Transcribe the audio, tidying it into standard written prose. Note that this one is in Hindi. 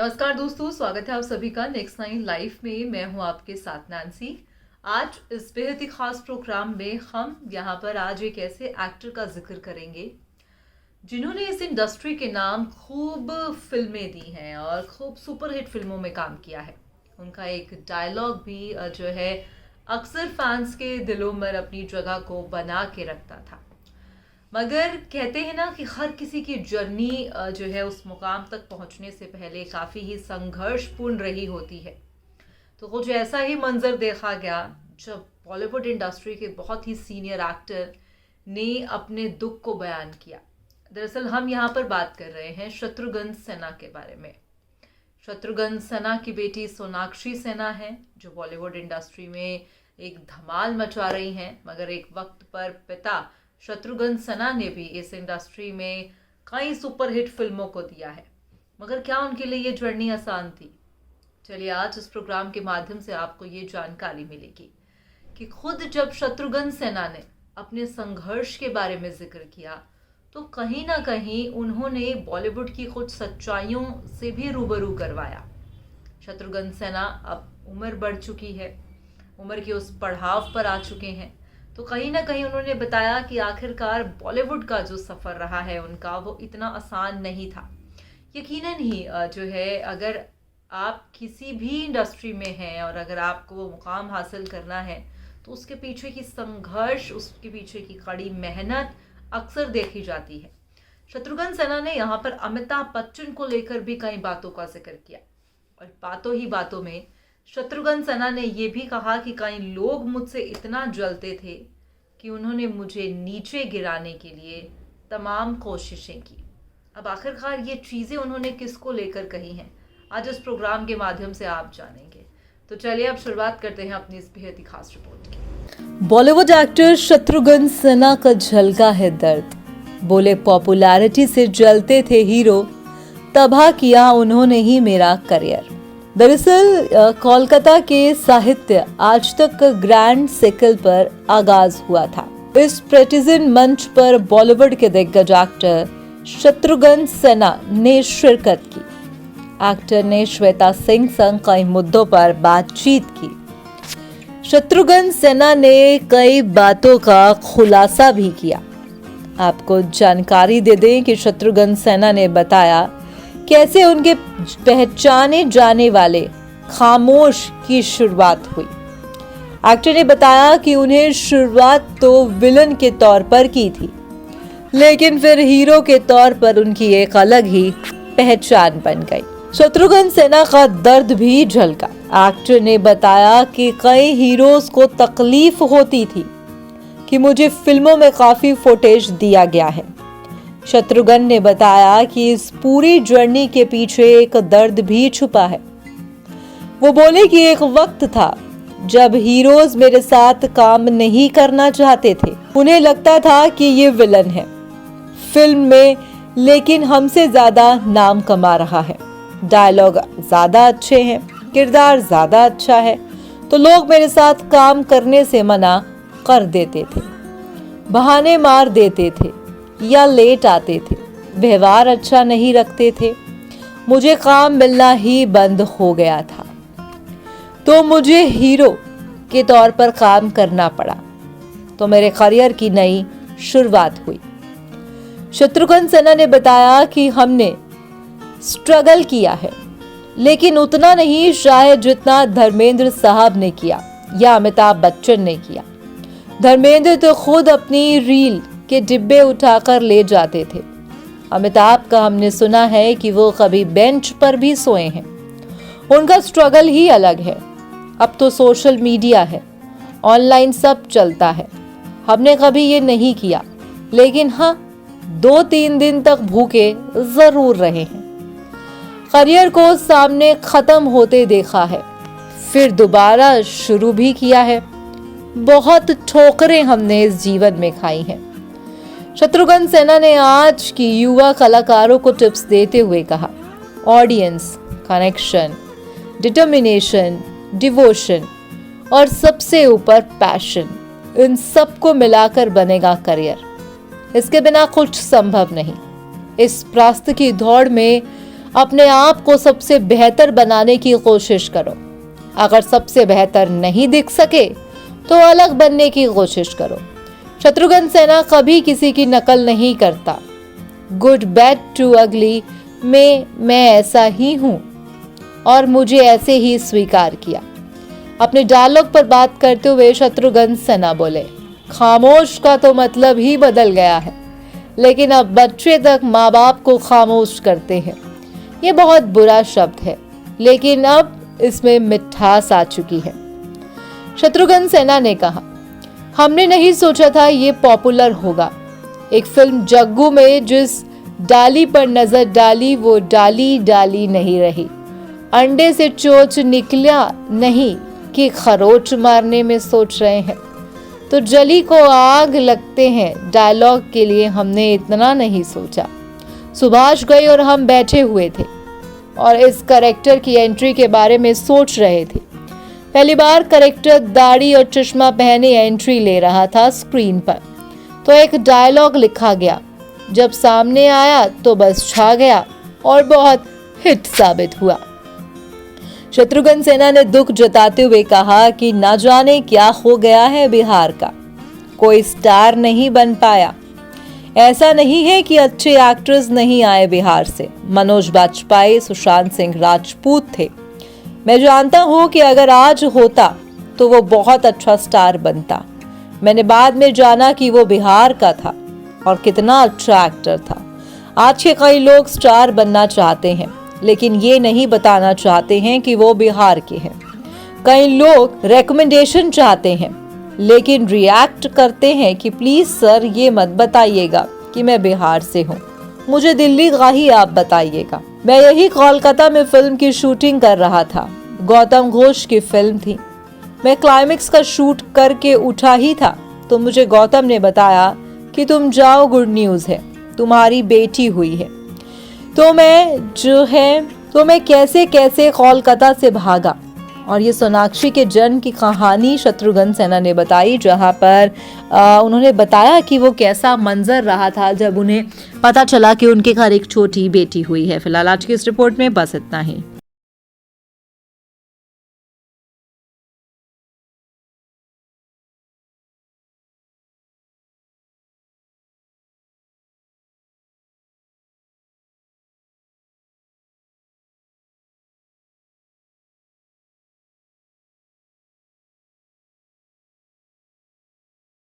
नमस्कार दोस्तों, स्वागत है आप सभी का नेक्स्ट नाइन लाइफ में। मैं हूं आपके साथ नैन्सी। आज इस बेहद ही खास प्रोग्राम में हम यहाँ पर आज एक ऐसे एक्टर का जिक्र करेंगे जिन्होंने इस इंडस्ट्री के नाम खूब फिल्में दी हैं और खूब सुपरहिट फिल्मों में काम किया है। उनका एक डायलॉग भी जो है अक्सर फैंस के दिलों में अपनी जगह को बना के रखता था। मगर कहते हैं ना कि हर किसी की जर्नी जो है उस मुकाम तक पहुंचने से पहले काफ़ी ही संघर्षपूर्ण रही होती है। तो कुछ ऐसा ही मंजर देखा गया जब बॉलीवुड इंडस्ट्री के बहुत ही सीनियर एक्टर ने अपने दुख को बयान किया। दरअसल हम यहाँ पर बात कर रहे हैं शत्रुघ्न सिन्हा के बारे में। शत्रुघ्न सिन्हा की बेटी सोनाक्षी सिन्हा है जो बॉलीवुड इंडस्ट्री में एक धमाल मचा रही हैं, मगर एक वक्त पर पिता शत्रुघ्न सिन्हा ने भी इस इंडस्ट्री में कई सुपरहिट फिल्मों को दिया है। मगर क्या उनके लिए ये जर्नी आसान थी? चलिए आज इस प्रोग्राम के माध्यम से आपको ये जानकारी मिलेगी कि खुद जब शत्रुघ्न सिन्हा ने अपने संघर्ष के बारे में जिक्र किया तो कहीं ना कहीं उन्होंने बॉलीवुड की कुछ सच्चाइयों से भी रूबरू करवाया। शत्रुघ्न सिन्हा अब उम्र बढ़ चुकी है, उम्र के उस पड़ाव पर आ चुके हैं। तो कहीं ना कहीं उन्होंने बताया कि आखिरकार बॉलीवुड का जो सफ़र रहा है उनका वो इतना आसान नहीं था। यकीनन ही जो है अगर आप किसी भी इंडस्ट्री में हैं और अगर आपको वो मुकाम हासिल करना है तो उसके पीछे की संघर्ष, उसके पीछे की कड़ी मेहनत अक्सर देखी जाती है। शत्रुघ्न सिन्हा ने यहाँ पर अमिताभ बच्चन को लेकर भी कई बातों का जिक्र किया और बातों ही बातों में शत्रुघ्न सिन्हा ने यह भी कहा कि कई लोग मुझसे इतना जलते थे कि उन्होंने मुझे नीचे गिराने के लिए तमाम कोशिशें की। अब आखिरकार ये चीज़ें उन्होंने किसको लेकर कही हैं, आज इस प्रोग्राम के माध्यम से आप जानेंगे। तो चलिए अब शुरुआत करते हैं अपनी इस बेहद ही खास रिपोर्ट की। बॉलीवुड एक्टर शत्रुघ्न सिन्हा का झलका है दर्द। बोले पॉपुलैरिटी से जलते थे हीरो, तबाह किया उन्होंने ही मेरा करियर। दरअसल कोलकाता के साहित्य आज तक ग्रैंड सिकल पर आगाज हुआ था। इस प्रेटिजन मंच पर बॉलीवुड के दिग्गज एक्टर शत्रुघ्न सिन्हा ने शिरकत की। एक्टर ने श्वेता सिंह संग कई मुद्दों पर बातचीत की। शत्रुघ्न सिन्हा ने कई बातों का खुलासा भी किया। आपको जानकारी दे दें कि शत्रुघ्न सिन्हा ने बताया कैसे उनके पहचाने जाने वाले खामोश की शुरुआत हुई। एक्टर ने बताया कि उन्हें शुरुआत तो विलन के तौर पर की थी, लेकिन फिर हीरो के तौर पर उनकी एक अलग ही पहचान बन गई। शत्रुघ्न सिन्हा का दर्द भी झलका। एक्टर ने बताया कि कई हीरोज को तकलीफ होती थी कि मुझे फिल्मों में काफी फुटेज दिया गया है। शत्रुघ्न ने बताया कि इस पूरी जर्नी के पीछे एक दर्द भी छुपा है। वो बोले कि एक वक्त था जब हीरोज मेरे साथ काम नहीं करना चाहते थे। उन्हें लगता था कि ये विलन है फिल्म में, लेकिन हमसे ज्यादा नाम कमा रहा है, डायलॉग ज्यादा अच्छे हैं, किरदार ज्यादा अच्छा है, तो लोग मेरे साथ काम करने से मना कर देते थे, बहाने मार देते थे या लेट आते थे, व्यवहार अच्छा नहीं रखते थे। मुझे काम मिलना ही बंद हो गया था, तो मुझे हीरो के तौर पर काम करना पड़ा, तो मेरे करियर की नई शुरुआत हुई। शत्रुघ्न सिन्हा ने बताया कि हमने स्ट्रगल किया है, लेकिन उतना नहीं शायद जितना धर्मेंद्र साहब ने किया या अमिताभ बच्चन ने किया। धर्मेंद्र तो खुद अपनी रील के डिब्बे उठाकर ले जाते थे। अमिताभ का हमने सुना है कि वो कभी बेंच पर भी सोए हैं। उनका स्ट्रगल ही अलग है। अब तो सोशल मीडिया है, ऑनलाइन सब चलता है। हमने कभी ये नहीं किया, लेकिन हाँ 2-3 दिन तक भूखे जरूर रहे हैं। करियर को सामने खत्म होते देखा है, फिर दोबारा शुरू भी किया है। बहुत ठोकरें हमने इस जीवन में खाई हैं। शत्रुघ्न सिन्हा ने आज की युवा कलाकारों को टिप्स देते हुए कहा, ऑडियंस, कनेक्शन, डिटर्मिनेशन, डिवोशन और सबसे ऊपर पैशन, इन सबको मिलाकर बनेगा करियर। इसके बिना कुछ संभव नहीं। इस रास्ते की दौड़ में अपने आप को सबसे बेहतर बनाने की कोशिश करो। अगर सबसे बेहतर नहीं दिख सके तो अलग बनने की कोशिश करो। शत्रुघ्न सिन्हा कभी किसी की नकल नहीं करता। गुड बैड टू अगली में मैं ऐसा ही हूं और मुझे ऐसे ही स्वीकार किया। अपने डायलॉग पर बात करते हुए शत्रुघ्न सिन्हा बोले, खामोश का तो मतलब ही बदल गया है, लेकिन अब बच्चे तक माँ बाप को खामोश करते हैं। ये बहुत बुरा शब्द है, लेकिन अब इसमें मिठास आ चुकी है। शत्रुघ्न सिन्हा ने कहा, हमने नहीं सोचा था ये पॉपुलर होगा। एक फिल्म जग्गू में जिस डाली पर नजर डाली वो डाली डाली नहीं रही। अंडे से चोच निकला नहीं कि खरोच मारने में सोच रहे हैं। तो जली को आग लगते हैं डायलॉग के लिए हमने इतना नहीं सोचा। सुभाष गई और हम बैठे हुए थे और इस कैरेक्टर की एंट्री के बारे में सोच रहे थे। पहली बार कैरेक्टर दाढ़ी और चश्मा पहने एंट्री ले रहा था स्क्रीन पर, तो एक डायलॉग लिखा गया। जब सामने आया तो बस छा गया और बहुत हिट साबित हुआ। शत्रुघ्न सिन्हा ने दुख जताते हुए कहा कि ना जाने क्या हो गया है बिहार का, कोई स्टार नहीं बन पाया। ऐसा नहीं है कि अच्छे एक्टर्स नहीं आए बिहार से। मनोज बाजपेयी, सुशांत सिंह राजपूत थे। मैं जानता हूं कि अगर आज होता तो वो बहुत अच्छा स्टार बनता। मैंने बाद में जाना कि वो बिहार का था और कितना अच्छा एक्टर था। आज के कई लोग स्टार बनना चाहते हैं, लेकिन ये नहीं बताना चाहते हैं कि वो बिहार के हैं। कई लोग रेकमेंडेशन चाहते हैं, लेकिन रिएक्ट करते हैं कि प्लीज सर ये मत बताइएगा कि मैं बिहार से हूँ, मुझे दिल्ली का ही आप बताइएगा। मैं यही कोलकाता में फिल्म की शूटिंग कर रहा था। गौतम घोष की फिल्म थी। मैं क्लाइमेक्स का शूट करके उठा ही था तो मुझे गौतम ने बताया कि तुम जाओ, गुड न्यूज है, तुम्हारी बेटी हुई है। तो मैं कैसे कैसे कोलकाता से भागा। और ये सोनाक्षी के जन्म की कहानी शत्रुघ्न सिन्हा ने बताई, जहां पर उन्होंने बताया कि वो कैसा मंजर रहा था जब उन्हें पता चला कि उनके घर एक छोटी बेटी हुई है। फिलहाल आज की इस रिपोर्ट में बस इतना ही।